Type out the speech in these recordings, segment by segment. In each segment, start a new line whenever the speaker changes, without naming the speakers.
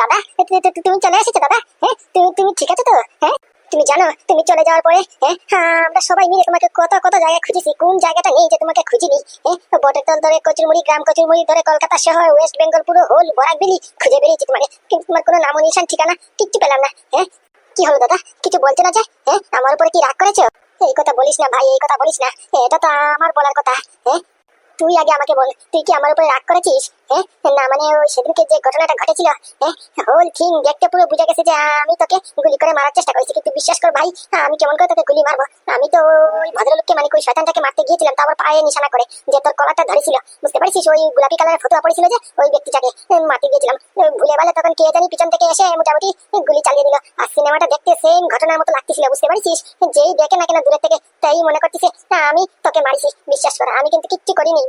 দাদা, তুমি চলে এসেছো দাদা? হ্যাঁ, তুমি ঠিক আছো তো? হ্যাঁ, তুমি জানো তুমি চলে যাওয়ার পরে আমরা সবাই মিলে তোমাকে কত কত জায়গায় খুঁজেছি, কোন জায়গাটা নেই যে তোমাকে খুঁজিনি। বটের ধরে কচুরমুড়ি, গ্রাম কচুরমুড়ি ধরে কলকাতা শহর, ওয়েস্ট বেঙ্গল পুরো হোল বরাকবেলি খুঁজে বেরিয়েছি তোমাকে, কিন্তু তোমার কোনো নাম নিশান ঠিকানা কিচ্ছু পেলাম না। কি হলো দাদা, কিছু বলছো না যে? আমার উপরে কি রাগ করেছো? এই কথা বলিস না ভাই, এই কথা বলিস না, এটা তো আমার বলার কথা। তুই আগে আমাকে বল, তুই কি আমার উপরে রাগ করেছিস? না মানে ওই সেদিনকে যে ঘটনাটা ঘটেছিল, হোল থিং দেখতে পুরো বুঝে গেছে যে আমি তোকে গুলি করে মারার চেষ্টা করেছি, কিন্তু বিশ্বাস কর ভাই, আমি কেমন করে তোকে গুলি মারবো? আমি তো ওই ভদ্রলোককে মানে ওই শয়তানটাকে মারতে গিয়েছিলাম, তারপর পায়ে নিশানা করে যে তোর কলারটা ধরেছিল, বুঝতে পারছিস? ওই গোলাপি কালারের ফটোয়া পড়েছিল যে, ওই ব্যক্তিটাকে মারতে গিয়েছিলাম। ভুলে গেলে তখন কে জানি পিছন থেকে এসে মোটামুটি গুলি চালিয়ে দিল। আর সিনেমাটা দেখতে সেম ঘটনার মতো লাগতেছিল, বুঝতে পারছিস? যেই দেখে না কেন দূরের থেকে তাই মনে করতেছে আমি তোকে মারিছি। বিশ্বাস কর আমি কিন্তু কিচ্ছু করিনি।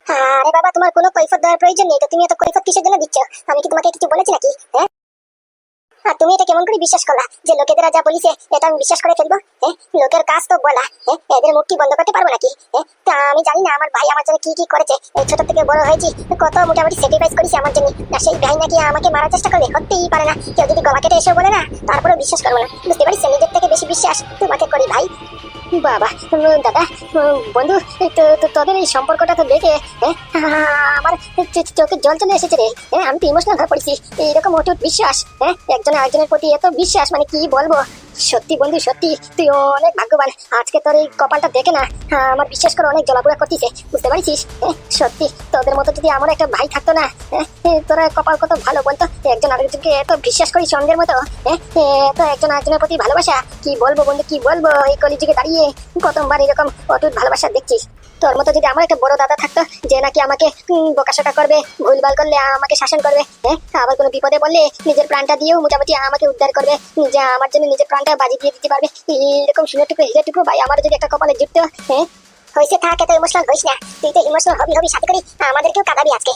আরে বাবা, তোমার কোনো কৈফত দেওয়ার প্রয়োজন নেই তো, তুমি এত কৈফত কিসের জন্য দিচ্ছ? আমি কি তোমাকে কিছু বলেছি নাকি? আর তুমি এটা কেমন করে বিশ্বাস করলা যে লোকেরা যা বলিছে এটা আমি বিশ্বাস করে ফেলবো? লোকের কাজ তো বলা, এদের মুখ কি বন্ধ করতে পারবো নাকি? তা আমি জানি না আমার ভাই আমার জন্য কি কি করেছে, এই ছোট থেকে বড় হয়েছি, কত মোটামুটি স্যাক্রিফাইস করেছি আমার জন্য। না সেই ভাই নাকি আমাকে মারার চেষ্টা করবে? হতেই পারে না। কেউ যদি গলা কেটে এসে বলে না, তারপরে বিশ্বাস করবো না, বুঝতে পারিস? নিজের থেকে বেশি বিশ্বাস তোমাকে করি ভাই। বাবা, দাদা, বন্ধু, তোদের এই সম্পর্কটা তো দেখে আমার চোখে জল চলে এসেছে রে। আমি তো ইমোশনাল হয়ে পড়েছি। এইরকম অটুট বিশ্বাস, একজন আরেকজনের প্রতি এত বিশ্বাস, মানে কি বলবো। সত্যি বন্ধু, সত্যি তুই অনেক ভাগ্যবান। আজকে তোর এই কপালটা দেখে না আমার বিশ্বাস করে অনেক জ্বলাপুরা করতেছে, বুঝতে পারছিস? সত্যি তোদের মতো যদি আমার একটা ভাই থাকতো না, তোরা কপাল কত ভালো বলতো। একজন আরেকজনকে এত বিশ্বাস করি সঙ্গের মতো, এত একজন আরেকজনের প্রতি ভালোবাসা, কি বলবো বন্ধু, কি বলবো। এই কলিযুগে দাঁড়িয়ে প্রথমবার এরকম অটুট ভালোবাসা দেখছিস। তোর মতো যদি আমার একটা বড় দাদা থাকতো যে নাকি আমাকে বকাশকা করবে, ভুলভাল করলে আমাকে শাসন করবে, আবার কোনো বিপদে বললে নিজের প্রাণটা দিয়েও মোটামুটি আমাকে উদ্ধার করবে, যে আমার জন্য নিজের প্রাণটা বাজি দিয়ে দিতে পারবে, এরকম শুনেটুকু হিরেটুকু ভাই আমার যদি একটা কপালে জুটতো। হয়েছে থাক, এত ইমোশনাল হইস না। তুই তো ইমোশনাল হবি সাথে করি আমাদেরকেও কাঁদাবি আজকে।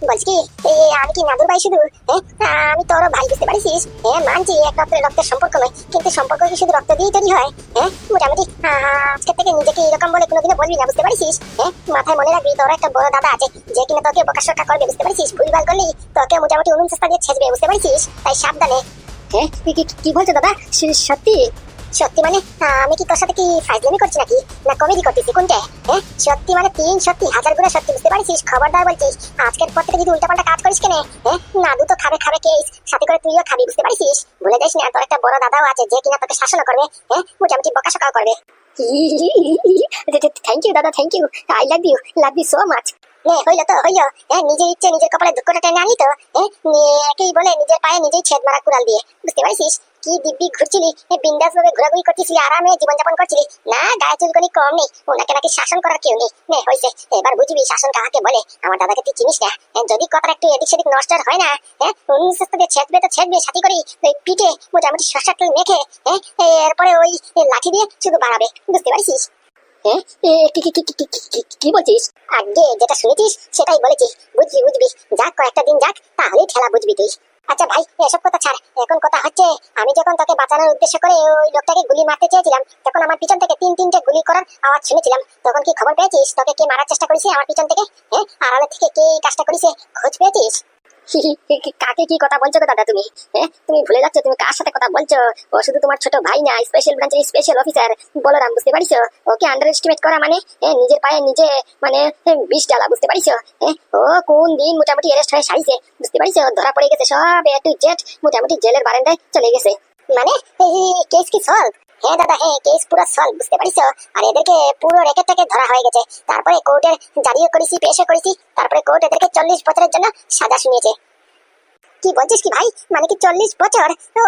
বলছি কি, আমি কি নাদুর ভাই শুধু? আমি তোর ভাই, বুঝতে পারিস? মানছি একমাত্র রক্তের সম্পর্ক নয়, কিন্তু সম্পর্ক কি শুধু রক্ত দিয়েই তৈরি হয়? মোটামুটি আজকে থেকে নিজেকে এরকম বলে কোনোদিনও বলবি না, বুঝতে পারিস? মাথায় মনে রাখবি তোর একটা বড় দাদা আছে যে কিনা তোকে বকাশকা করবে, বুঝতে পারিস? ভুলভাল করলি তোকে মোটামুটি উনুন চেষ্টা দিয়ে ছেঁচবে, বুঝতে পারিস? তাই সাবধানে। কি বলছো দাদা? সত্যি? সত্যি মানে আমি কি তোর সাথে কি ফাইজলামি করছি নাকি, না কমেডি করতেছি, কোনটা? সত্যি মানে তিন সত্যি, হাজার গুণে সত্যি, বুঝতে পারছিস? খবরদার বলছিস আজকের পর থেকে যদি উল্টাপাল্টা কাজ করিস কেন, নাদু তো খাবে খাবে কেস, সাথে করে তুইও খাবি, বুঝতে পারছিস? ভুলে যাস না তোর একটা বড় দাদাও আছে যে কিনা তোকে শাসন করবে, মোটামুটি বকাশকাও করবে। থ্যাংক ইউ দাদা, thank you, I love you so much. হইলো তো হইলো, নিজের ইচ্ছে নিজের কপালে দুঃখটা টেনে আনি তো, একেই বলে নিজের পায়ে নিজেই ছেদ মারা কুড়াল দিয়ে, বুঝতে পারছিস? কি দিব্যি ঘুরছিলি, বিন্দাস ভাবে ঘোরাঘুরি করতেছিলি, আরামে জীবনযাপন করছিলি, না গায়ে চুলকনি কম নেই, ওনাকে নাকি শাসন করার কেউ নেই। হয়েছে, এবার বুঝবি শাসন কাকে বলে। আমার দাদাকে তুই চিনিস না, যদি কথা একটু এদিক সেদিক নষ্ট হয় না, ছেদবে তো ছেদবে, সাথে করি ওই পিঠে মোটামুটি শসা তেল মেখে, এরপরে ওই লাঠি দিয়ে শুধু বাড়াবে, বুঝতে পারছিস? কি বলছিস? আগে যেটা শুনেছিস সেটাই বলেছি, বুঝবি, যাক কয়েকটা দিন যাক, তাহলেই ঠেলা বুঝবি তুই। আচ্ছা ভাই, এসব কথা ছাড়, এখন কথা হচ্ছে আমি যখন তোকে বাঁচানোর উদ্দেশ্য করে ওই লোকটাকে গুলি মারতে চেয়েছিলাম, তখন আমার পিছন থেকে তিনটে গুলি করার আওয়াজ শুনেছিলাম। তখন কি খবর পেয়েছিস তোকে কে মারার চেষ্টা করেছে আমার পিছন থেকে? আড়ালে থেকে কে এই কাজটা করেছে খোঁজ পেয়েছিস? কাকে কি কথা বলছো দাদা তুমি? তুমি ভুলে যাচ্ছ তুমি কার সাথে কথা বলছো। ও শুধু তোমার ছোট ভাই না, স্পেশাল ব্রাঞ্চের স্পেশাল অফিসার বলরাম, বুঝতে পারিস? ওকে আন্ডার এস্টিমেট করা মানে নিজের পায়ে নিজে মানে বিষ ডালা, বুঝতে পারিস? ও কোন দিন মোটামুটি অ্যারেস্ট হয়ে সারিছে, বুঝতে পারিস? ধরা পড়ে গেছে সব এ টু জেড, মোটামুটি জেলের বারান্দায় চলে গেছে। মানে কেস কি সলভ? দাদা, কেস পুরো সলভ, বুঝতে পারিস? আর এদেরকে পুরো রেকেটটাকে ধরা হয়ে গেছে, তারপরে কোর্টের জারিও করেছি, পেশও করেছি, তারপরে কোর্ট এদেরকে 40 বছরের জন্য সাজা শুনিয়েছে। কি বলছিস কি ভাই, মানে কি 40 বছর? ও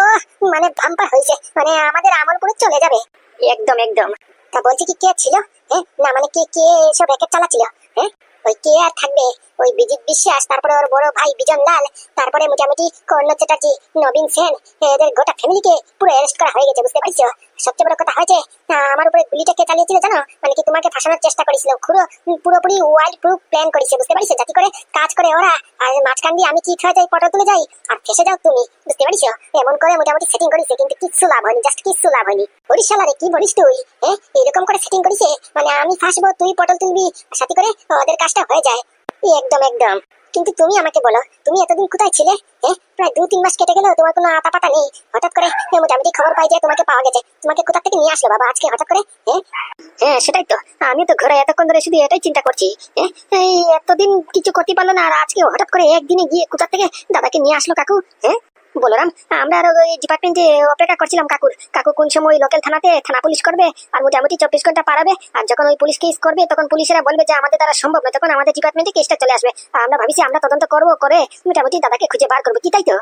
মানে ভাম্পার হয়েছে, মানে আমাদের আমল করে চলে যাবে। একদম একদম। তা বলছি কি কে ছিল? না মানে কে এসব রেকেট চালাচ্ছিল? ওই কে আর থাকবে, ওই বিজিত বিশ্বাস, তারপরে ওর বড় ভাই বিজন লাল, তারপরে মোটামুটি কর্ণ চ্যাটার্জি, নবীন সেন, এদের গোটা ফ্যামিলিকে পুরো অ্যারেস্ট করা হয়ে গেছে, বুঝতে পারছো? সবচেয়ে বড় কথা হয়েছে আমার উপরে গুলিটা কে চালিয়েছিল জানো? মানে কি তোমাকে ফাঁসানোর চেষ্টা করেছিল, পুরোপুরি ওয়াইল্ড প্রুফ প্ল্যান করেছে, বুঝতে পারছো? যাতে করে কাজ করে ওরা, আর মাঝখান দিয়ে আমি কি হয়ে যাই, পটল তুলে যাই, আর ফেসে যাও তুমি, বুঝতে পারছো? এমন করে মোটামুটি সেটিং করেছে, কিন্তু কিচ্ছু লাভ হয়নি, জাস্ট কিচ্ছু লাভ হয়নি। বরিশালারে কি বলিস তুই? এরকম করে সেটিং করেছে মানে আমি ফাঁসবো, তুই পটল তুলবি, সাথে করে ওদের কাজটা হয়ে যায়। একদম একদম। কিন্তু তুমি আমাকে বলো, তুমি এতদিন কোথায় ছিলে? প্রায় 2-3 মাস কেটে গেল, তোমার কোনো আতা পাতা নেই। হঠাৎ করে মোটামুটি খবর পাই যে তোমাকে পাওয়া গেছে। তোমাকে কোথা থেকে নিয়ে আসলো বাবা আজকে হঠাৎ করে? হ্যাঁ হ্যাঁ, সেটাই তো। আমি তো ঘরে এতক্ষণ ধরে শুধু এটাই চিন্তা করছি। এই এতদিন কিছু করতে পারলো না, আর আজকে হঠাৎ করে একদিনে গিয়ে কোথা থেকে দাদাকে নিয়ে আসলো কাকু? বলরাম, আমরা আর ওই ডিপার্টমেন্টে অপেক্ষা করছিলাম কাকু কোন সময় লোকাল থানাতে থানা পুলিশ করবে, আর মোটামুটি 24 ঘন্টা পারাবে। আর যখন ওই পুলিশ কেস করবে তখন পুলিশেরা বলবে যে আমাদের দ্বারা সম্ভব না, তখন আমাদের ডিপার্টমেন্টে কেসটা চলে আসবে। আর আমরা ভাবিছি আমরা তদন্ত করবো, করে মোটামুটি দাদাকে খুঁজে বার করবো, কি তাই তো?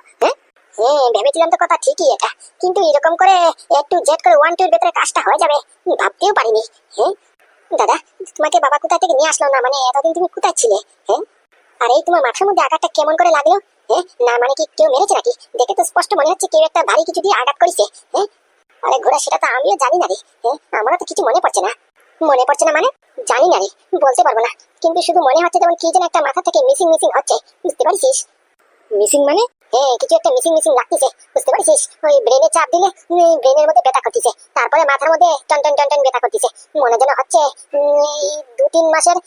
ভেবেছিলাম তো কথা ঠিকই এটা, কিন্তু এরকম করে একটু জেড করে 1-2 এর ভেতরে কাজটা হয়ে যাবে ভাবতেও পারিনি। দাদা, তোমাকে বাবা কোথা থেকে নিয়ে আসলো? না মানে এতদিন তুমি কোথায় ছিলে? আর এই তোমার মাথার মধ্যে আঘাতটা কেমন করে লাগলো? না মানে কি কেউ মেরেছে নাকি? দেখে তো স্পষ্ট মনে হচ্ছে কেউ একটা ভারী কিছু দিয়ে আঘাত করেছে। আরে ঘোড়া, সেটা তো আমিও জানি না রে। আমারও তো কিছু মনে পড়ছে না। মনে পড়ছে না মানে? জানি না রে, বলতে পারবো না। কিন্তু শুধু মনে হচ্ছে যেমন কি যেন একটা মাথা থেকে মিসিং মিসিং হচ্ছে, বুঝতে পারছিস? মিসিং মানে? কিছু একটা মিসিং মিসিং লাগতেছে, বুঝতে পারছিস? ওই ব্রেনে চাপ দিলে ব্রেনের মধ্যে ব্যথা করতেছে, তারপরে মাথার মধ্যে টন টন টন টন ব্যথা করতেছে। মনে যেন হচ্ছে এই 2-3 মাসের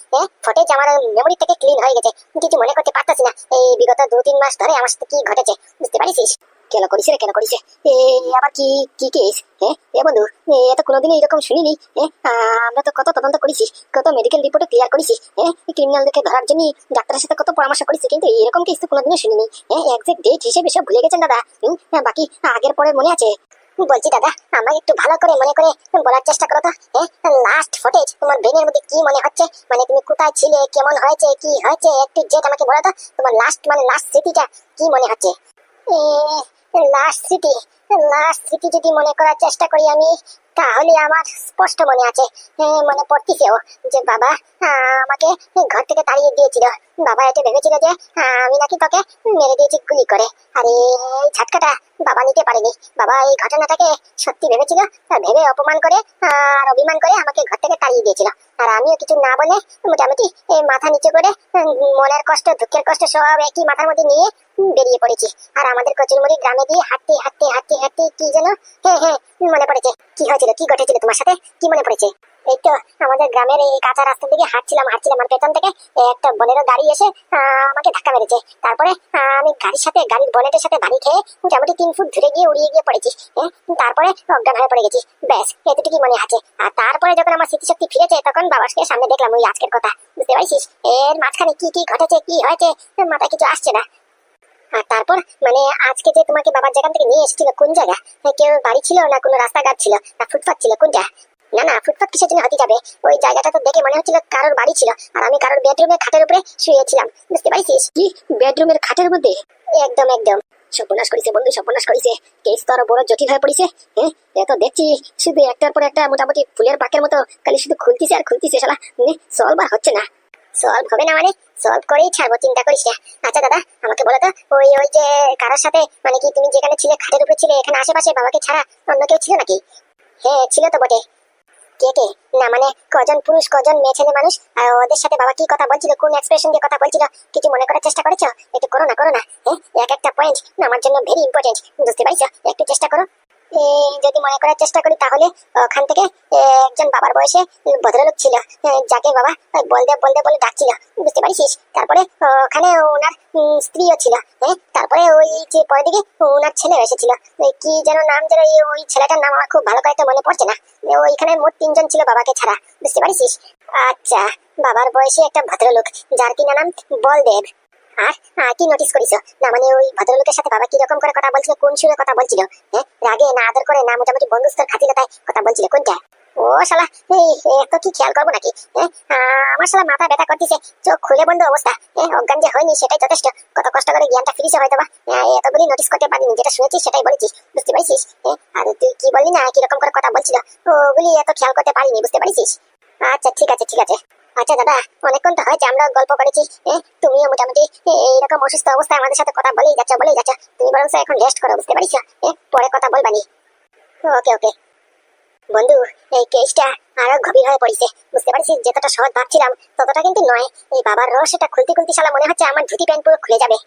ফটেজ আমার মেমোরি থেকে ক্লিন হয়ে গেছে। কিছু মনে করতে পারতাছি না এই বিগত 2-3 মাস ধরে আমার সাথে কি ঘটেছে, বুঝতে পারছিস? কেন করিস রে, কেন করিস? আবার কি কি কেস? বন্ধু, এ তো কোনোদিনই এরকম শুনিনি। আমরা তো কত তদন্ত করেছি, কত মেডিকেল রিপোর্টে ক্লিয়ার করেছি, ক্রিমিনালদেরকে ধরার জন্য ডাক্তারের সাথে কত পরামর্শ করেছি, কিন্তু এরকম কেস তো কোনোদিনও শুনিনি। এক্সাক্ট ডেট হিসেবে সব ভুলে গেছেন দাদা। বাকি আগের পরে মনে আছে? বলছি দাদা, আমাকে একটু ভালো করে মনে করে বলার চেষ্টা করো তো। লাস্ট ফুটেজ তোমার ব্রেনের মধ্যে কি মনে হচ্ছে? মানে তুমি কোথায় ছিলে, কেমন হয়েছে, কি হয়েছে, একটু জেট আমাকে বলো তো। তোমার লাস্ট মানে লাস্ট স্মৃতিটা কি মনে হচ্ছে? লাস্ট স্মৃতি যদি মনে করার চেষ্টা করি আমি, তাহলে আমার স্পষ্ট মনে আছে, মনে পড়তেছেও যে বাবা আমাকে ঘর থেকে তাড়িয়ে দিয়েছিল। বাবা এটা ভেবেছিল যে আমি নাকি তোকে মেরে দিয়েছি গুলি করে। আর এই ঝটকাটা বাবা নিতে পারেনি। বাবা এই ঘটনাটাকে সত্যি ভেবেছিল, ভেবে অপমান করে আর অভিমান করে আমাকে ঘর থেকে তাড়িয়ে দিয়েছিল। আর আমিও কিছু না বলে মোটামুটি মাথা নিচু করে মনের কষ্ট দুঃখের কষ্ট সব একই মাথার মধ্যে নিয়ে বেরিয়ে পড়েছি। আর আমাদের কচুরমুড়ি গ্রামে দিয়ে হাঁটতে হাঁটতে হাঁটতে হাঁটতে কি যেন মনে পড়েছে। কি হয়েছিল, কি ঘটেছিল তোমার সাথে, কি মনে পড়েছে? এই তো আমাদের গ্রামের এই কাঁচা রাস্তার দিকে হাঁটছিলাম আর পেছন থেকে একটা বোলেরো গাড়ি এসে আমাকে ধাক্কা মেরেছে। তারপরে আমি গাড়ির বনেটের সাথে বাড়ি খেয়ে মোটামুটি 3 ফুট দূরে গিয়ে উড়িয়ে গিয়ে পড়েছি। তারপরে অজ্ঞান হয়ে পড়ে গেছি, ব্যাস এতটুকুই মনে আছে। আর তারপরে যখন আমার স্মৃতিশক্তি ফিরেছে তখন বাবাকে সামনে দেখলাম ওই আজকের কথা, বুঝতে পারছিস? এর মাঝখানে কি কি ঘটেছে, কি হয়েছে মাথায় কিছু আসছে না। আর তারপর মানে আজকে যে তোমাকে বাবার জায়গা থেকে নিয়ে এসেছিল, কোন জায়গা? কেউ বাড়ি ছিল না কোনো রাস্তাঘাট ছিল না ফুটপাথ ছিল, কোনটা? না না, ফুটপাথ কিসের জন্য হতে যাবে? ওই জায়গাটা তো দেখে মনে হচ্ছিল কারোর বাড়ি ছিল, আর আমি কারোর বেডরুমের খাটের উপরে শুয়েছিলাম, বুঝতে পারছিস? কি বেডরুমের খাটের মধ্যে? একদম একদম। সর্বনাশ করেছে বন্ধু, সর্বনাশ করেছে। কেস তো আরো বড় জটিল হয়ে পড়েছে। এত দেখছি শুধু একটার পর একটা মোটামুটি ফুলের পাকের মতো খালি শুধু খুলতিছে আর খুলতিছে, শালা সলভ আর হচ্ছে না। সলভ হবে না মানে? সলভ করেই ছাড়বো, চিন্তা করিস না। আচ্ছা দাদা, আমাকে বলো তো ওই ওই যে কারোর সাথে মানে কি তুমি যেখানে ছিলে খাটের উপরে ছিলে, এখানে আশেপাশে বাবাকে ছাড়া অন্য কেউ ছিল নাকি? ছিল তো বটে। কে কে? না মানে কজন পুরুষ কজন মেয়ে ছেলে মানুষ, আর ওদের সাথে বাবা কি কথা বলছিল, কোন এক্সপ্রেশন দিয়ে কথা বলছিল, কিছু মনে করার চেষ্টা করেছো? একটু করো না, করো না। এক একটা পয়েন্ট আমার জন্য ভেরি ইম্পর্টেন্ট, বুঝতে পারছো? একটু চেষ্টা করো। যদি মনে করার চেষ্টা করি তাহলে ওখান থেকে একজন বাবার বয়সে ভদ্রলোক ছিল, যাকে বাবা বলদেব বলদেব বলে ডাকছিল, বুঝতে পারছিস? তারপরে ওখানে ওনার স্ত্রীও ছিল। তারপরে ওই যে পরের দিকে ওনার ছেলে এসেছিল, কি যেন নাম, যেন ওই ছেলেটার নাম আমার খুব ভালো করে তো মনে পড়ছে না। ওইখানে মোট 3 জন ছিল বাবাকে ছাড়া, বুঝতে পারছিস? আচ্ছা, বাবার বয়সে একটা ভদ্রলোক যার কিনা নাম বলদেব। আর কি নোটিস করিস? না মানে ওই ভদ্রলোকের সাথে বাবা কিরকম করে কথা বলছিল, কোন সুরে কথা বলছিল? রাগে না আদর করে না মোটামুটি বন্ধুত্বের খাতিরতায় কথা বলছিল, কোনটা? ও শালা, এত কি খেয়াল করবো নাকি? আমার শালা মাথা ব্যথা করতেছে, চোখ খুলে বন্ধ অবস্থা। অজ্ঞান যে হয়নি সেটাই যথেষ্ট। কত কষ্ট করে জ্ঞানটা ফিরেছে হয়তো বা, এতগুলি নোটিস করতে পারিনি। যেটা শুনেছিস সেটাই বলেছিস, বুঝতে পারছিস? আর তুই কি বললি না কিরকম করে কথা বলছিল, ওগুলি এত খেয়াল করতে পারিনি, বুঝতে পারছিস? আচ্ছা ঠিক আছে ঠিক আছে। আচ্ছা দাদা, অনেকক্ষণ তো হয়েছে আমরা গল্প করেছি, তুমিও মোটামুটি এইরকম অসুস্থ অবস্থায় আমাদের সাথে কথা বলেই যাচ্ছ। তুমি বরং এখন রেস্ট করো, বুঝতে পারিস? পরে কথা বলবানি। ওকে ওকে। বন্ধু, এই কেসটা আরো গভীর হয়ে পড়েছে, বুঝতে পারছিস? যতটা সহজ ভাবছিলাম ততটা কিন্তু নয়। এই বাবার রহস্যটা খুলতে খুলতে শালা মনে হচ্ছে আমার ধুতি প্যান্ট পুরো খুলে যাবে।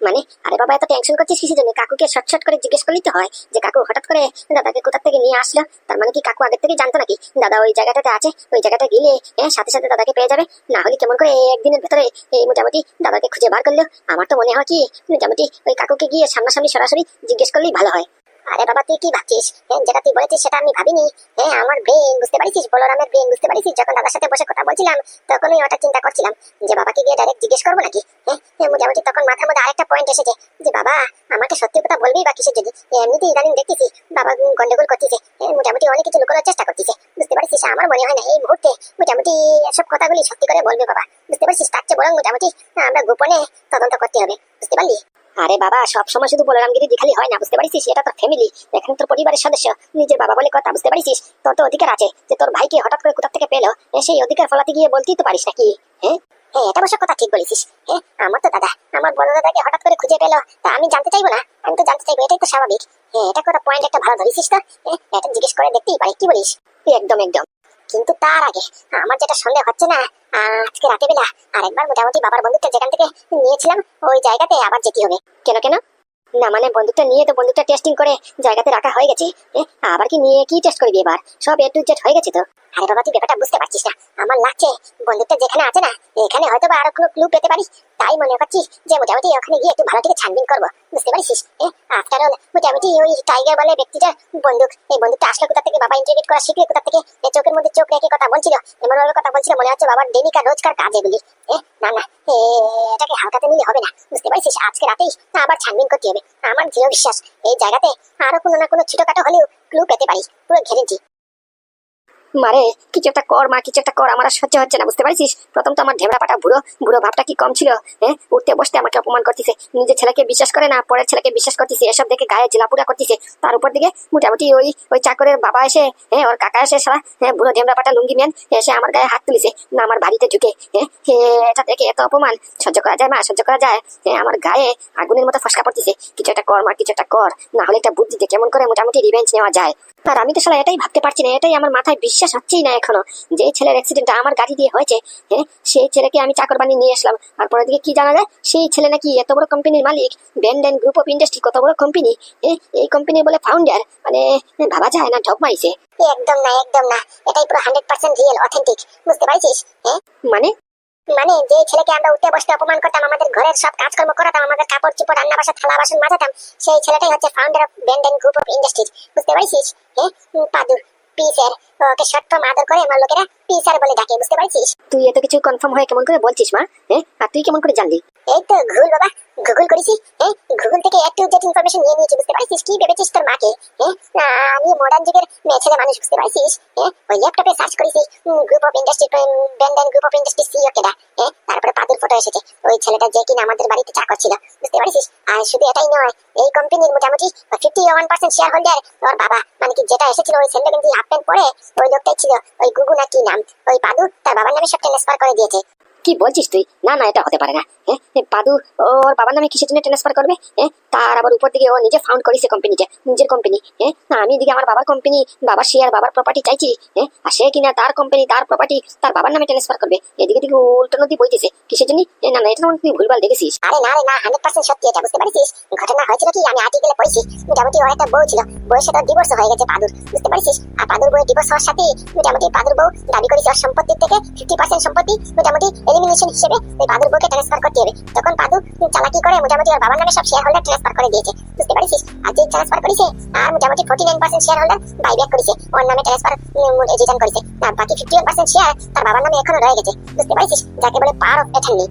মানে? আরে বাবা, এত টেনশন করছিস কিসের জন্য? কাকুকে শর্ট করে জিজ্ঞেস করলেই তো হয় যে কাকু হঠাৎ করে দাদাকে কোথা থেকে নিয়ে আসলো। তার মানে কি কাকু আগে থেকে জানতো নাকি দাদা ওই জায়গাটাতে আছে? ওই জায়গাটা গেলে সাথে সাথে দাদাকে পেয়ে যাবে। না হলে কেমন করে একদিনের ভেতরে এই মোটামুটি দাদাকে খুঁজে বার করলো? আমার তো মনে হয় কি মোটামুটি ওই কাকুকে গিয়ে সামনাসামনি সরাসরি জিজ্ঞেস করলেই ভালো হয়। আরে বাবা, তুই কি ভাবছিস? যেটা তুই বলেছিস সেটা আমি ভাবিনি। আমার ব্রেন, বুঝতে পারিস, বলরামের ব্রেন, বুঝতে পারিস। যখন দাদার সাথে বসে কথা বলছিলাম তখনই ওটা চিন্তা করছিলাম যে বাবাকে গিয়ে ডাইরেক্ট জিজ্ঞেস করবো নাকি। মোটামুটি তখন মাথার মধ্যে আরেকটা পয়েন্ট এসেছে যে বাবা আমাকে সত্যি কথা বলবেই বা কিসের জন্য? এমনিতেই ইদানিং দেখতেছি বাবা গন্ডগোল করতেছে, মোটামুটি অনেক কিছু লুকোনোর চেষ্টা করতেছে, বুঝতে পারছিস। আমার মনে হয় না এই মুহূর্তে মোটামুটি এসব কথাগুলি সত্যি করে বলবে বাবা, বুঝতে পারছিস। তার চেয়ে বরং মোটামুটি আমরা গোপনে তদন্ত করতে হবে, বুঝতে পারলি? আরে বাবা, সব সময় শুধু বলরামগিরি দেখালি হয় না, বুঝতে পারিস। এটা তোর ফ্যামিলি, এখানে তোর পরিবারের সদস্য, নিজের বাবা বলে কথা, বুঝতে পারিস। তোর তো অধিকার আছে যে তোর ভাইকে হঠাৎ করে কোথা থেকে পেলো, সেই অধিকার ফলাতে গিয়ে বলতেই তো পারিস নাকি? হ্যাঁ হ্যাঁ, এটা অবশ্য কথা ঠিক বলেছিস। আমার তো দাদা, আমার বড় দাদাকে হঠাৎ করে খুঁজে পেলো, তা আমি জানতে চাইবো না? আমি তো জানতে চাইবো, এটাই তো স্বাভাবিক। এটা কথা পয়েন্ট একটা ভালো ধরেছিস তো। এটা জিজ্ঞেস করে দেখতেই পারি, কি বলিস? একদম একদম। কিন্তু তার আগে আমার যেটা সন্দেহ হচ্ছে না, আজকে রাতে বেলা আরেকবার মোটামুটি বাবার বন্ধুটা যেখান থেকে নিয়েছিলাম ওই জায়গাতে আবার যেতে হবে। কেন কেন? না মানে বন্দুকটা নিয়ে তো বন্দুকটা টেস্টিং করে জায়গাতে রাখা হয়ে গেছে। আবার কি নিয়ে কি টেস্ট করবি এবার? সব এ টু জেড হয়ে গেছে তো। আরে বাবা, তুই ব্যাপারটা বুঝতে পারছিস না। আমার লাগছে বন্দুকটা যেখানে আছে না, এখানে হয়তো বা আরো কোনো ক্লু পেতে পারি। তাই মনে করছি যে মোটামুটি ওখানে গিয়ে একটু ভালো থেকে ছানবিন করবো, বুঝতে পারছিস। আফটার অল মোটামুটি ওই টাইগার বলে ব্যক্তিটা বন্দুক, এই বন্দুকটা আসলে কোথা থেকে, বাবা ইন্টারভিউ করা শিখলে কোথা থেকে, চোখের মধ্যে চোখ রেখে কথা বলছিল, এমন ভাবে কথা বলছিল মনে হচ্ছে বাবার ডেলিকার রোজকার কাজ এগুলি। না না, এটাকে হালকাতে নিলে হবে না, বুঝতে পারছিস। আজকে রাতেই আবার ছানবিন করতে হবে। আমার দৃঢ় বিশ্বাস এই জায়গাতে আরো কোনো না কোনো ছোটখাটো হলেও ক্লু পেতে পারি, পুরো গ্যারেন্টি। মারে কিছু একটা কর মা, কিছু একটা কর, আমার আর সহ্য হচ্ছে না, বুঝতে পারছিস। প্রথম তো আমার ঢেবড়া পাটা বুড়ো বুড়ো ভাবটা কি কম ছিল? উঠতে বসতে আমাকে অপমান করতেছে, নিজের ছেলেকে বিশ্বাস করে না, পরের ছেলেকে বিশ্বাস করতেছে, এসব দেখে গায়ে জেলাপুরা করতেছে। তার উপর দিকে মোটামুটি ওই চাকরের বাবা এসে, ওর কাকা এসে সারা বুড়ো ঢেবড়া পাটা লুঙ্গি ম্যান এসে আমার গায়ে হাত তুলেছে, না আমার বাড়িতে ঢুকে। এটা দেখে এত অপমান সহ্য করা যায় মা? সহ্য করা যায়? আমার গায়ে আগুনের মতো ফসকা পড়তেছে। কিছু একটা কর মা, কিছু একটা কর, না হলে একটা বুদ্ধিতে কেমন করে মোটামুটি রিভেঞ্জ নেওয়া যায়। আর আমি তো শালা এটাই ভাবতে পারছি না, এটাই আমার মাথায় বিশ্বাস হচ্ছেই না এখনো, যে ছেলের অ্যাক্সিডেন্টটা আমার গাড়ি দিয়ে হয়েছে, সেই ছেলেকে আমি চাকর বানিয়ে নিয়ে আসলাম। আর পরের দিকে কি জানা যায় সেই ছেলে নাকি এত বড় কোম্পানির মালিক, ব্যান্ডেন গ্রুপ অফ ইন্ডাস্ট্রি, কত বড় কোম্পানি, এই কোম্পানি বলে ফাউন্ডার। মানে ভাবা যায় না, ঢপ মাইছে। একদম না, একদম না, এটাই পুরো 100% রিয়েল অথেন্টিক, বুঝতে পারছিস। মানে মানে যে ছেলেকে আমরা উঠতে বসতে অপমান করতাম, আমাদের ঘরের সব কাজকর্ম করাতাম, আমাদের কাপড় চোপড় রান্না বাসা থালা বাসন মাজাতাম, সেই ছেলেটাই হচ্ছে ফাউন্ডার অফ ব্যান্ডেন গ্রুপ অফ ইন্ডাস্ট্রি, বুঝতে পারছিস। পাদু পিসের, ওকে শর্ট ফর্ম আদর করে আমার লোকেরা পিসার বলে ডাকে, বুঝতে পারছিস। তুই এত কিছু কনফার্ম হয়ে কেমন করে বলছিস মা? আর তুই কেমন করে জানলি? এই তো গুগল বাবা, গুগল করেছি। গুগল থেকে একটু জেট ইনফরমেশন নিয়ে নিয়েছি, বুঝতে পারছিস। কি ভেবেছিস তোর মাকে? আমি মডার্ন যুগের মেয়ে ছেলে মানুষ, বুঝতে পারছিস। ওই ল্যাপটপে সার্চ করেছি গ্রুপ অফ ইন্ডাস্ট্রি, ব্যান্ডেন গ্রুপ অফ ইন্ডাস্ট্রি সিইও কেডা। তারপরে পাদুর ফটো এসেছে, ওই ছেলেটা যে কিনা আমাদের বাড়িতে চাকর ছিল, বুঝতে পারছিস। আর শুধু এটাই নয়, এই কোম্পানির মোটামুটি 51% শেয়ার হোল্ডার ওর বাবা, মানে কি যেটা এসেছিল ওই ছেলে কিন্তু হাফ প্যান্ট পরে ওই লোকটাই ছিল, ওই গুগু না কি নাম, ওই পাদু তার বাবার নামে সব ট্রান্সফার করে দিয়েছে। কি বলছিস তুই? না না, এটা হতে পারে না। পাদু ওর বাবার নামে কিসের জন্য ট্রান্সফার করবে? তার আবার উপর দিকে ও নিজে ফাউন্ড করেছে কোম্পানিটা, নিজের কোম্পানি। না আমি এদিকে আমার বাবার কোম্পানি, বাবার শেয়ার, বাবার প্রপার্টি চাইছি, আর সে কিনা তার কোম্পানি, তার প্রপার্টি তার বাবার নামে ট্রান্সফার করবে। এদিকে দিকে উল্টো নদী বইতেছে কিসের জন্য? না না, এটা তুই ভুলভাল দেখেছিস। আরে না রে না, 100% সত্যি এটা, বুঝতে পারছিস। ঘটনা হয়েছিল কি, আমি আর্টিকেলে পড়েছি, মোটামুটি ওর একটা বউ ছিল, বউয়ের সাথে ডিভোর্স হয়ে গেছে পাদুর, বুঝতে পারছিস। আর পাদুর বউয়ের ডিভোর্স হওয়ার সাথে মোটামুটি পাদুর বউ দাবি করেছে ওর সম্পত্তির থেকে 50% সম্পত্তি মোটামুটি এলিমিনেশন হিসেবে ওই পাদুর বউকে ট্রান্সফার করতে হবে। তখন পাদু চালাকি করে মোটামুটি ওর বাবার নামে সব শেয়ার হোল্ডার ট্রান্সফার করে দিয়েছে, বুঝতে পারছিস। আর যে ট্রান্সফার করেছে আর মোটামুটি 49% শেয়ার হোল্ডার বাইব্যাক করেছে, ওর নামে ট্রান্সফার রিটার্ন করেছে। আর বাকি 51% শেয়ার তার বাবার নামে এখনো রয়ে গেছে, বুঝতে পারছিস, যাকে বলে পাওয়ার অফ অ্যাটর্নি।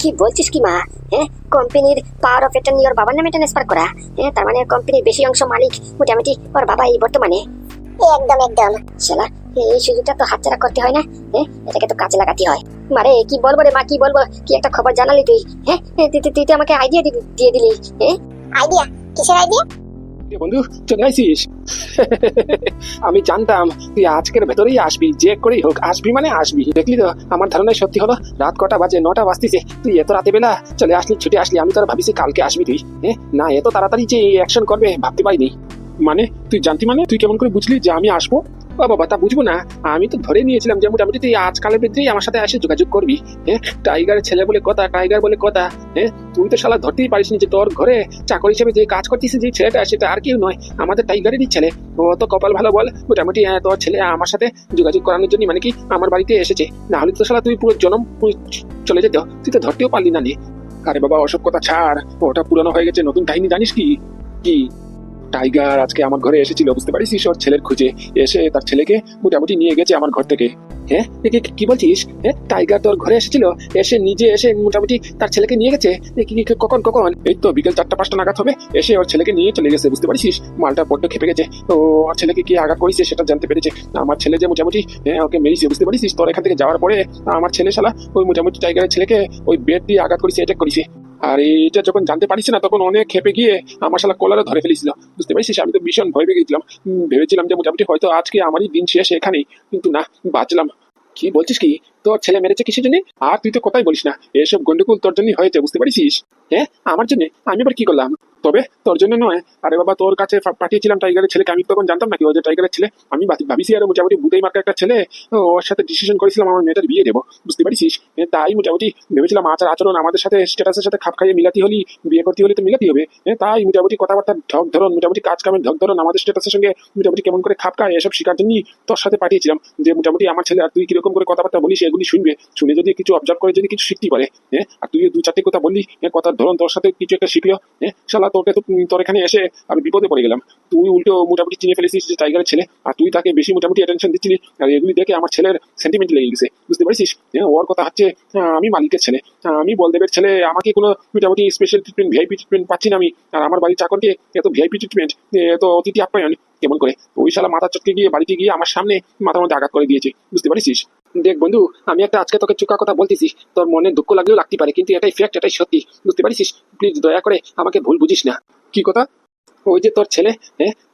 কি বলছিস কি মা? কোম্পানির পাওয়ার অফ অ্যাটর্নি ওর বাবার নামে ট্রান্সফার করা? তার মানে কোম্পানির বেশি অংশ মালিক মোটামুটি ওর বাবা এই বর্তমানে। একদম একদম। শালা এই সুযোগটা তো হাতছাড়া করতে হয় না, এটাকে তো কাজে লাগাতে হয়। মারে কি বলবো রে মা, কি বলবো? কি একটা খবর জানালি তুই? তুই তো আমাকে আইডিয়া দিয়ে দিলি। আইডিয়া? কিসের আইডিয়া?
বন্ধু চলে আসিস? আমি জানতাম তুই আজকের ভেতরেই আসবি, যে করেই হোক আসবি, মানে আসবি। দেখলি তো আমার ধারণায় সত্যি হলো। রাত কটা বাজে? 9টা বাজতেছে। তুই এত রাতে বেলা চলে আসলি, ছুটে আসলি। আমি তো ভাবিছি কালকে আসবি তুই। না, এত তাড়াতাড়ি যে অ্যাকশন করবে ভাবতে পারিনি। মানে তুই জানতি? মানে তুই কেমন করে বুঝলি যে আমি আসবো? ও বাবা, তা বুঝবো না? আমি তো ধরে নিয়েছিলাম যে মোটামুটি তুই আজকালের ভিতরেই আমার সাথে এসে যোগাযোগ করবি। হ্যাঁ, টাইগারের ছেলে বলে কথা, টাইগার বলে কথা। হ্যাঁ, তুই তো শালা ধরতেই পারিসনি যে তোর ঘরে চাকর হিসেবে যে কাজ করতিস যে ছেলেটা, সেটা আর কেউ নয়, আমাদের টাইগারেরই ছেলে। ও তো কপাল ভালো বল, মোটামুটি তোর ছেলে আমার সাথে যোগাযোগ করানোর জন্য মানে কি আমার বাড়িতে এসেছে। না হলে তো শালা তুই পুরো জনম চলে যেত, তুই তো ধরতেও পারলি না নে। আরে বাবা, ওসব কথা ছাড়, ওটা পুরনো হয়ে গেছে, নতুন কাহিনী জানিস কি? কি? টাইগার আজকে আমার ঘরে এসেছিল, বুঝতে পারিস, ওর ছেলের খুঁজে এসে তার ছেলেকে মোটামুটি নিয়ে গেছে আমার ঘর থেকে। হ্যাঁ, কি বলছিস? হ্যাঁ, টাইগার তোর ঘরে এসেছিল, এসে নিজে এসে মোটামুটি তার ছেলেকে নিয়ে গেছে? কখন কখন? এই তো বিকেল 4টা-5টা নাগাদ হবে, এসে ওর ছেলেকে নিয়ে চলে গেছে, বুঝতে পারিস। মালটা বড্ড খেপে গেছে, ও ওর ছেলেকে কি আঘাত করেছে সেটা জানতে পেরেছে। আমার ছেলে যে মোটামুটি ওকে মেরেছে, বুঝতে পারিস। তোর এখান থেকে যাওয়ার পরে আমার ছেলে শালা ওই মোটামুটি টাইগারের ছেলেকে ওই বেড দিয়ে আঘাত করেছে, অ্যাটাক করেছে। আর এটা যখন জানতে পারিস না, তখন অনেক খেপে গিয়ে আমার শালা কলারে ধরে ফেলেছিল, বুঝতে পারিস। আমি তো ভীষণ ভয় পেয়ে গেছিলাম, ভেবেছিলাম যে মোটামুটি হয়তো আজকে আমারই দিন শেষ এখানেই, কিন্তু না, বাঁচলাম। কি বলছিস কি? তোর ছেলে মেরেছে কিসের জন্য? আর তুই তো কথাই বলিস না, এসব গন্ডগোল তোর জন্যই হয়েছে, বুঝতে পারিস। হ্যাঁ, আমার জন্য? আমি আবার কি করলাম? তবে তোর জন্য নয়। আরে বাবা, তোর কাছে পাঠিয়েছিলাম টাইগারের ছেলেকে, আমি তখন জানতাম নাকি ও যে টাইগারের ছেলে? আমি ভাবিছি আর মোটামুটি বুধাই মার্কা একটা ছেলে, ওর সাথে ডিসিশন করেছিলাম আমার মেয়েটার বিয়ে দেবো, বুঝতে পারিস। তাই মোটামুটি ভেবেছিলাম আচার আচরণ আমাদের সাথে স্ট্যাটাসের সাথে খাপ খাইয়ে মিলাতে হলি, বিয়ে করতে হলে তো মিলাতে হবে। তাই মোটামুটি কথাবার্তার ঢক ধরন, মোটামুটি কাজ কামের ঢক ধরন আমাদের স্ট্যাটাসের সঙ্গে মোটামুটি কেমন করে খাপ খায় এসব শিকার জন্যই তোর সাথে পাঠিয়েছিলাম, যে মোটামুটি আমার ছেলে আর তুই কিরকম করে কথাবার্তা বলিস এগুলি শুনবে, শুনে যদি কিছু অবজার্ভ করে যদি কিছু শিখতে পারে। আর তুই 2-4টি কথা বললি, কথার ধরন তোর সাথে কিছু একটা শিখলো। শালা তোকে তো তোর এখানে এসে আমি বিপদে পড়ে গেলাম। তুই উল্টো মোটামুটি চিনে ফেলেছিস যে টাইগারের ছেলে, আর তুই তাকে বেশি মোটামুটি অ্যাটেনশন দিচ্ছিলি, আর এগুলি দেখে আমার ছেলের সেন্টিমেন্ট লেগে গেছে, বুঝতে পারছিস। ওর কথা হচ্ছে আমি মালিকের ছেলে, আমি বলদেবের ছেলে, আমাকে কোনো মোটামুটি স্পেশাল ট্রিটমেন্ট, ভিআইপি ট্রিটমেন্ট পাচ্ছি না আমি। আর আমার বাড়ির চাকরকে এত ভিআইপি ট্রিটমেন্ট, এত অতিথি আপ্যায়ন কেমন করে? ওই শালা মাথা চটকে গিয়ে বাড়িতে গিয়ে আমার সামনে মাথার মধ্যে আঘাত করে দিয়েছে, বুঝতে পারছিস। দেখ বন্ধু, আমি একটা আজকে তোকে চুকা কথা বলতেছি, তোর মনে দুঃখ লাগলেও লাগতে পারে, কিন্তু এটাই ফ্যাক্ট, এটাই সত্যি, বুঝতে পারছিস। প্লিজ দয়া করে আমাকে ভুল বুঝিস না। কি কথা? ওই যে তোর ছেলে,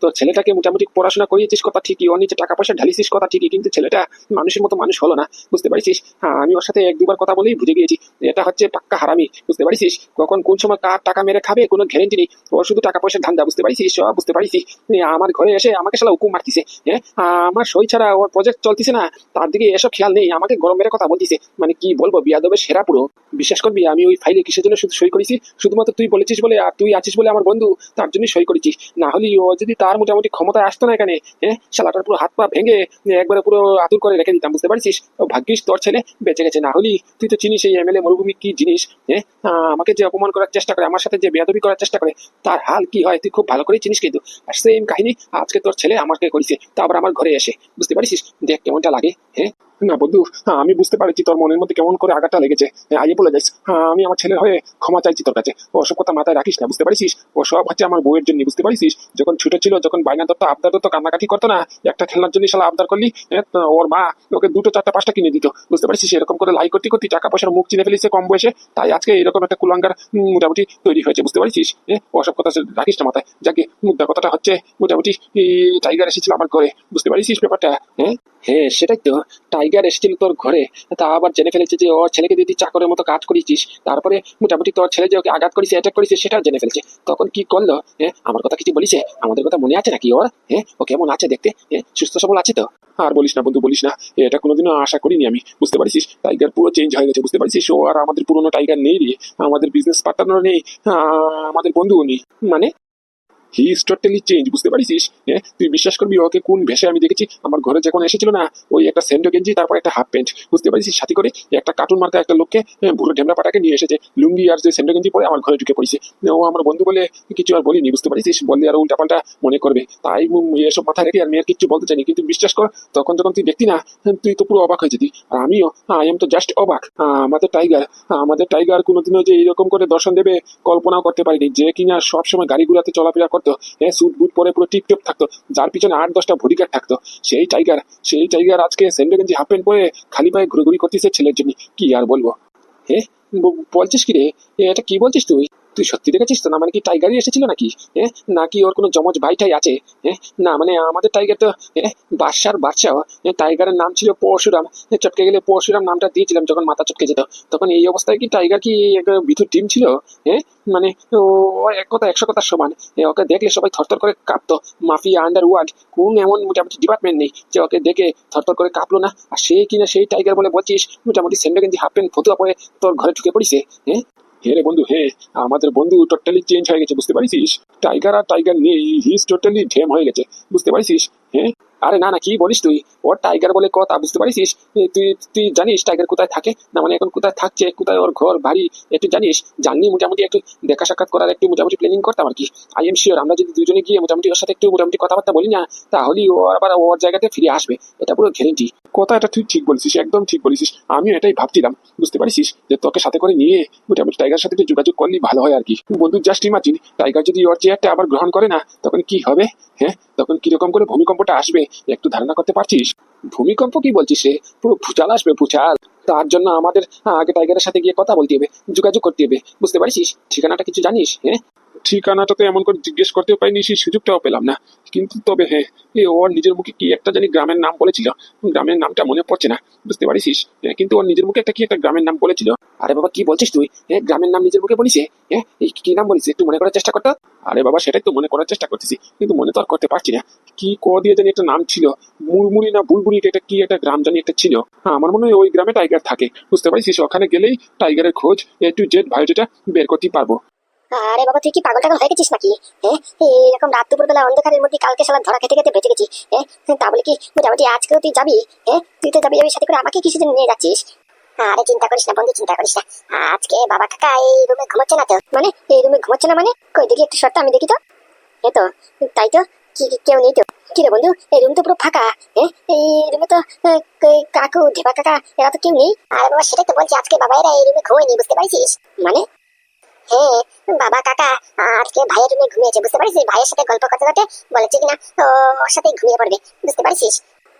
তোর ছেলেটাকে মোটামুটি পড়াশোনা করিয়েছিস কথা ঠিকই, ওর নিচে টাকা পয়সা ঢালিছিস কথা ঠিকই, কিন্তু ছেলেটা মানুষের মতো মানুষ হলো না, বুঝতে পারছিস। হ্যাঁ, আমি ওর সাথে 1-2বার কথা বলেই বুঝে গিয়েছি এটা হচ্ছে পাক্কা হারামি, বুঝতে পারছিস। কখন কোন সময় কার টাকা মেরে খাবে কোনো গ্যারেন্টি নেই, ওর শুধু টাকা পয়সার ধান্দা, বুঝতে পারছিস, সব বুঝতে পারছিস। আমার ঘরে এসে আমাকে শালা হুকুম মারতিছে। আমার সই ছাড়া ওর প্রজেক্ট চলতিছে না, তার দিকে এসব খেয়াল নেই, আমাকে গরম মেরে কথা বলতিছে। মানে কি বলবো, বিয়াদবের সেরা পুরো। বিশ্বাস করবি, আমি ওই ফাইলে কিসের জন্য শুধু সই করেছি? শুধুমাত্র তুই বলেছিস বলে, আর তুই আছিস বলে আমার বন্ধু, তার জন্যই সই করেছিস। না হলে ও যদি তার মোটামুটি ক্ষমতায় আসতো না এখানে, শালাটার পুরো হাত পা ভেঙে একবারে পুরো আতুর করে রেখে দিতাম, বুঝতে পারছিস। ভাগ্যিস তোর ছেলে বেঁচে গেছে, না হলে তুই তো চিনিস এই এমএলএ মরুভূমি কি জিনিস। আমাকে যে অপমান করার চেষ্টা করে, আমার সাথে যে বেয়াদবি করার চেষ্টা করে, তার হাল কি হয় তুই খুব ভালো করেই চিনিস। কিন্তু আর সেম কাহিনী আজকে তোর ছেলে আমাকে করেছে, তা আবার আমার ঘরে এসে, বুঝতে পারছিস। দেখ কেমনটা লাগে। না বন্ধু, আমি বুঝতে পারছি তোর মনের মধ্যে কেমন করে আঘাতটা লেগেছে। আগে বলে যাইস, আমি আমার ছেলের হয়ে ক্ষমা চাইছি তোর কাছে, ওসব কথা মাথায় রাখিস না, বুঝতে পারছিস। ও সব হচ্ছে আমার বউয়ের জন্য, বুঝতে পারছিস। যখন ছোট ছিল, যখন বাইনা ধরতো, আবদার ধরতো, কান্নাকাটি করতো না, একটা খেলনার জন্য শালা আবদার করলি, ওর মা ওকে 2-4-5টা কিনে দিত, বুঝতে পারছিস। এরকম করে লাই করতে করতে টাকা পয়সার মুখ চিনে ফেলিছে কম বয়সে, তাই আজকে এরকম একটা কুলাঙ্গার মোটামুটি তৈরি হয়েছে, বুঝতে পারছিস। ওসব কথা রাখিস না মাথায়। যাকে মুদ্রা কথাটা হচ্ছে মোটামুটি টাইগার এসেছিল আমার ঘরে, বুঝতে পারছিস ব্যাপারটা। হ্যাঁ, সেটাই তো, টাইগার এসেছিল তোর ঘরে, তা আবার জেনে ফেলেছে যে ওর ছেলেকে যদি চাকরের মতো কাজ করেছিস, তারপরে মোটামুটি তোর ছেলে যে ওকে আঘাত করেছে, অ্যাটাক করেছে, সেটাও জেনে ফেলছে। তখন কি করলো? আমার কথা কিছু বলিছে? আমাদের কথা মনে আছে নাকি ওর? ও কেমন আছে দেখতে? সুস্থ সবল আছে তো? আর বলিস না বন্ধু, বলিস না, এটা কোনোদিনও আশা করিনি আমি, বুঝতে পারছিস। টাইগার পুরো চেঞ্জ হয়ে গেছে, বুঝতে পারছিস। ও আর আমাদের পুরোনো টাইগার নেই রে, আমাদের বিজনেস পার্টনারও নেই, আমাদের বন্ধুও নেই। মানে হি ইজ টোটালি চেঞ্জ, বুঝতে পারছিস। তুই বিশ্বাস করবি, ওকে কোন ভেষে আমি দেখেছি আমার ঘরে যখন এসেছিল না, ওই একটা স্যান্ডো গেঞ্জি, তারপর একটা হাফ প্যান্ট, বুঝতে পারছিস, সাথে করে একটা কার্টুন মার্কা একটা লোককে ভুলো ঢেমরা পাটাকে নিয়ে এসেছে, লুঙ্গি আর যে স্যান্ডো গেঞ্জি পরে আমার ঘরে ঢুকে পড়েছে। ও আমার বন্ধু বলে কিছু আর বলিনি, বুঝতে পারছিস, বললে আর উল্টাপাল্টা মনে করবে, তাই এসব মাথায় রেখে আর মেয়ের কিছু বলতে চাইনি। কিন্তু বিশ্বাস কর, তখন যখন তুই দেখতি না, তুই তো পুরো অবাক হয়ে যেতি, আর আমিও, আই এম তো জাস্ট অবাক। আমাদের টাইগার কোনোদিনও যে এইরকম করে দর্শন দেবে কল্পনাও করতে পারিনি, যে কিনা সবসময় গাড়িগুলোতে চলাফেরা করতো, স্যুট বুট পরে পুরো টিপটপ থাকতো, যার পিছনে 8-10টা বডিগার্ড থাকতো, সেই টাইগার আজকে স্যান্ডো গেঞ্জি হাফ প্যান্ট পরে খালি পায়ে ঘুরে ঘুরি করতেছে ছেলের জন্য। কি আর বলবো। হ্যাঁ, বলছিস কি রে? এটা কি বলছিস তুই? তুই সত্যি দেখেছিস তো? না মানে কি টাইগারই এসেছিল নাকি? নাকি ওর কোনো জমজ ভাইটাই আছে? না মানে আমাদের টাইগার তো বাদশার বাদশা। টাইগারের নাম ছিল পরশুরাম। চটকে গেলে পরশুরাম নামটা দিয়েছিলাম যখন মাথা চটকে যেত। তখন এই অবস্থায় কি টাইগার কি একটা ভিতর টিম ছিল? মানে ও ও এক কথা 100 কথার সমান। ওকে দেখলে সবাই থরথর করে কাঁপতো। মাফিয়া আন্ডারওয়ার্ল্ড কোন এমন মোটামুটি ডিপার্টমেন্ট নেই যে ওকে দেখে থরথর করে কাঁপলো না। আর সেই কিনা সেই টাইগার বলে বলছিস মোটামুটি সেন্ডো গেঞ্জি হাফ প্যান্ট ফতুয়া পরে তোর ঘরে ঢুকে পড়িছে? হে রে বন্ধু, আমাদের বন্ধু টোটালি চেঞ্জ হয়ে গেছে, বুঝতে পারিস? টাইগার আর টাইগার নেই, হি ইজ টোটালি ঢেম হয়ে গেছে, বুঝতে পারিস? আরে না না, কি বলিস তুই? ওর টাইগার বলে কথা, বুঝতে পারিস? তুই তুই জানিস টাইগার কোথায় থাকে? না মানে এখন কোথায় থাকছে, কোথায় ওর ঘর বাড়ি একটু জানিস? জানলি মোটামুটি একটু দেখা সাক্ষাৎ করার একটু মোটামুটি প্ল্যানিং করতাম আর কি। আই এম শিওর আমরা যদি দুজনে গিয়ে মোটামুটি ওর সাথে একটু মোটামুটি কথাবার্তা বলি না, তাহলেই ও আবার ওর জায়গাতে ফিরে আসবে, এটা পুরো গ্যারেন্টি। কথাটা তুই ঠিক বলেছিস, একদম ঠিক বলেছিস। আমিও এটাই ভাবছিলাম, বুঝতে পারিস, যে তোকে সাথে করে নিয়ে মোটামুটি টাইগার সাথে একটু যোগাযোগ করলেই ভালো হয় আর কি। বন্ধু জাস্ট ইমাজিন, টাইগার যদি ওর চেয়ারটা আবার গ্রহণ করে না, তখন কি হবে? তখন কিরকম করে ভূমিকম্পটা আসবে একটু ধারণা করতে পারছিস? ভূমিকম্প কি বলছিস রে? পুরো ভূচাল আসবে, ভূচাল। তার জন্য আমাদের আগে টাইগারের সাথে গিয়ে কথা বলতে হবে, যোগাযোগ করতে হবে, বুঝতে পারিস? ঠিকানাটা কিছু জানিস? ঠিকানাটা তো এমন করে জিজ্ঞেস করতেও পারিনি, সেই সুযোগটাও পেলাম না। কিন্তু তবে ওর নিজের মুখে কি একটা জানি গ্রামের নাম বলেছিল, গ্রামের নামটা মনে পড়ছে না, বুঝতে পারিস? কিন্তু ওর নিজের মুখে একটা কি একটা গ্রামের নাম বলেছিল। আরে বাবা কি বলছিস তুই? গ্রামের নাম নিজের মুখে বলিস? এই কি নাম বলিস? একটু মনে করার চেষ্টা করতে। আরে বাবা সেটাই তো মনে করার চেষ্টা করতেছি, কিন্তু মনে তো আর করতে পারছি না। কি দিয়ে জানি একটা নাম ছিল, মুড়মুড়ি না বুলবুড়ি, এটা কি একটা গ্রাম জানি একটা ছিল। আমার মনে হয় ওই গ্রামে টাইগার থাকে, বুঝতে পারিস? ওখানে গেলেই টাইগারের খোঁজ A to Z বায়োডাটা বের করতে পারবো।
আরে বাবা তুই কি পাগল টাগল হয়ে গেছিস নাকি? এরকম রাত দুপুর বেলা অন্ধকারের মধ্যে কালকে শালা ধরা খেতে খেতে বেঁচে গেছি। তা বলে কি মোটামুটি আজকেও তুই যাবি? তুই তো যাবি সাথে করে আমাকে কিসের জন্য নিয়ে যাচ্ছিস? আরে চিন্তা করিস না বন্ধু, চিন্তা করিস না। আজকে বাবা কাকা এই রুমে ঘুমাচ্ছে না তো? মানে এই রুমে ঘুমাচ্ছে না মানে? কই দেখি একটু শর্ত আমি দেখি তো। তো তাই তো, কি কেউ নেই তো? কি রে বন্ধু, এই রুম তো পুরো ফাঁকা। এই রুমে তো কাকু ধেবা কাকা এরা তো কেউ নেই। আরে বাবা সেটাই তো বলছি, আজকে বাবা এরা এই রুমে ঘুমায়নি, বুঝতে পারছিস? মানে বাবা কাকা আজকে ভাইয়ের রুমে ঘুমিয়েছে, বুঝতে পারছিস? ভাইয়ের সাথে গল্প করতে করতে বলেছে কিনা ওর সাথে ঘুমিয়ে পড়বে, বুঝতে পারছিস?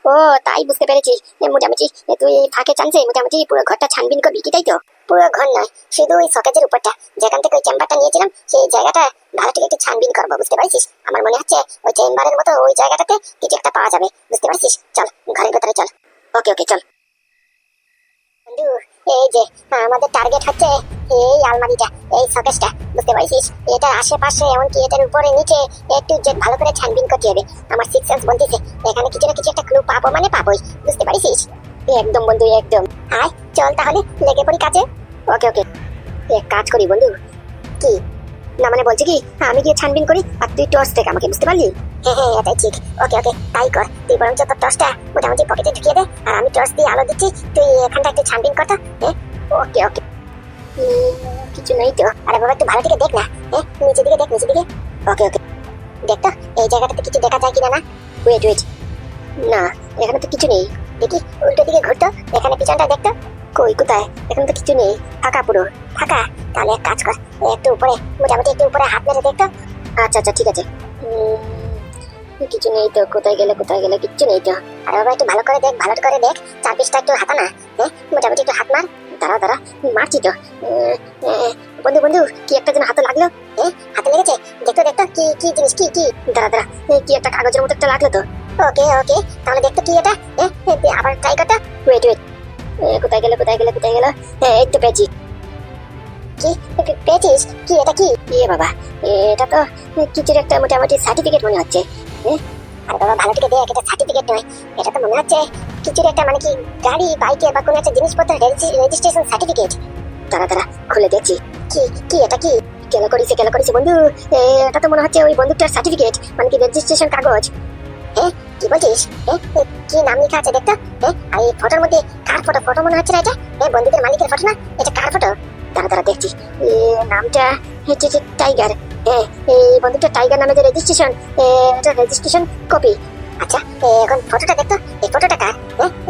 ও তাই বুঝতে পেরেছি। মোটামুটি তুই ফাঁকে চান্সে মোটামুটি পুরো ঘরটা ছানবিন করবি কি, তাই তো? পুরো ঘর নয়, শুধু ওই সকেজের উপরটা, যেখান থেকে ওই চেম্বারটা নিয়েছিলাম সেই জায়গাটা ভালো থেকে একটু ছানবিন করবো, বুঝতে পারছিস? আমার মনে হচ্ছে ওই চেম্বারের মতো ওই জায়গাটাতে কিছু একটা পাওয়া যাবে, বুঝতে পারছিস? চল ঘরের ভেতরে চল। ওকে ওকে চল বন্ধু। এই যে আমাদের টার্গেট হচ্ছে এই আলমারিটা, এই শোকেসটা, বুঝতে পারছিস? এটার আশেপাশে এমনকি এটার উপরে নিচে A to Z ভালো করে ছানবিন করতে হবে। আমার সিক্স সেন্স বলতেছে এখানে কিছু না কিছু একটা ক্লু পাবো, মানে পাবোই, বুঝতে পারছিস? একদম বন্ধু একদম। আয় চল তাহলে লেগে পড়ি কাজে। ওকে ওকে, এক কাজ করি বন্ধু। কি? না মানে বলছি কি, আমি গিয়ে ছানবিন করি আর তুই টর্চ দেখ আমাকে, বুঝতে পারলি? হ্যাঁ এটাই ঠিক। ওকে ওকে তাই কর। তুই বরঞ্চ তোর টর্চটা মোটামুটি পকেটে ঢুকিয়ে দে, আর আমি টর্চ দিয়ে আলো দিচ্ছি, তুই এখানটা একটু ছানবিন কর তো। ওকে ওকে। কিছু নেই তো? আরে বাবা একটু ভালো থেকে দেখ না। নিচের দিকে দেখ, নিচের দিকে। ওকে ওকে দেখ তো এই জায়গাটাতে কিছু দেখা যায় কিনা। না ওয়েট ওয়েট, না এখানে তো কিছু নেই। দেখি উল্টো দিকে ঘুরতো, এখানে পিছনটা দেখতো। কই কোথায়? এখানে তো কিছু নেই, ফাঁকা, পুরো ফাঁকা। তাহলে এক কাজ কর, একটু উপরে মোটামুটি একটু উপরে হাত মেরে দেখতো। আচ্ছা আচ্ছা ঠিক আছে। কিছু নেই তো, কোথায় গেলে কোথায় গেলে, কিচ্ছু নেই তো। আরে বাবা একটু ভালো করে দেখ, ভালো করে দেখ, চারপিসটা একটু হাতা না। মোটামুটি একটু হাত মার। দাঁড়া দাঁড়া মারছি তো। বন্ধু বন্ধু কি একটা যেন হাতে লাগলো। হাতে লেগেছে? দেখতো দেখতো কি কি জিনিস, কি কি? দাঁড়া দাঁড়া কি একটা কাগজের মতো একটা লাগলো তো। ওকে ওকে তাহলে দেখতো কি এটা। আবার ট্রাই করতে। ওয়েট ওয়েট, কোথায় গেল কোথায় গেল কোথায় গেল? এই তো পেয়েছি। কি পেয়েছিস? কি এটা কি? বাবা এটা তো কিছুর একটা মোটামুটি সার্টিফিকেট মনে হচ্ছে। আরে বাবা ভালো থেকে দেখ, এটা সার্টিফিকেট নয়, এটা তো মনে হচ্ছে কিছুর একটা, মানে কি গাড়ি বাইকে বা কোনো একটা জিনিসপত্র রেজিস্ট্রেশন সার্টিফিকেট। দাঁড়া দাঁড়া খুলে দেখছি। কি কি এটা কি? কেন করিস বন্ধু? এটা তো মনে হচ্ছে ওই বন্দুকটার সার্টিফিকেট, মানে কি রেজিস্ট্রেশন কাগজ। কি বলছিস? কি নাম লেখা আছে দেখতো? আর এই ফটোর মধ্যে কার ফটো? ফটো মনে হচ্ছে না এটা। বন্দুকের মালিকের ফটো না, এটা কার ফটো? দাঁড়া দাঁড়া দেখছি। নামটা হচ্ছে টাইগার। এই বন্দুকটা টাইগার নামে যে রেজিস্ট্রেশন, এটা রেজিস্ট্রেশন কপি। আচ্ছা এখন ফটোটা দেখতো, এই ফটোটা কার?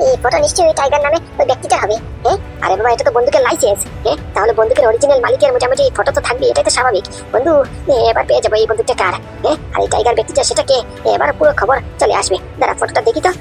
এই ফটো নিশ্চয়ই ওই টাইগার নামে ওই ব্যক্তিটা হবে। আরে বাবা এটা তো বন্দুকের লাইসেন্স। তাহলে বন্দুকের অরিজিনাল মালিকের মোটামুটি ফটো তো থাকবে, এটাই তো স্বাভাবিক। বন্ধু এবার পেয়ে যাবো এই বন্দুকটা কার। আর এই টাইগার ব্যক্তিটা সেটা কে, এবার পুরো খবর চলে আসবে। দাঁড়া ফটোটা দেখি তো।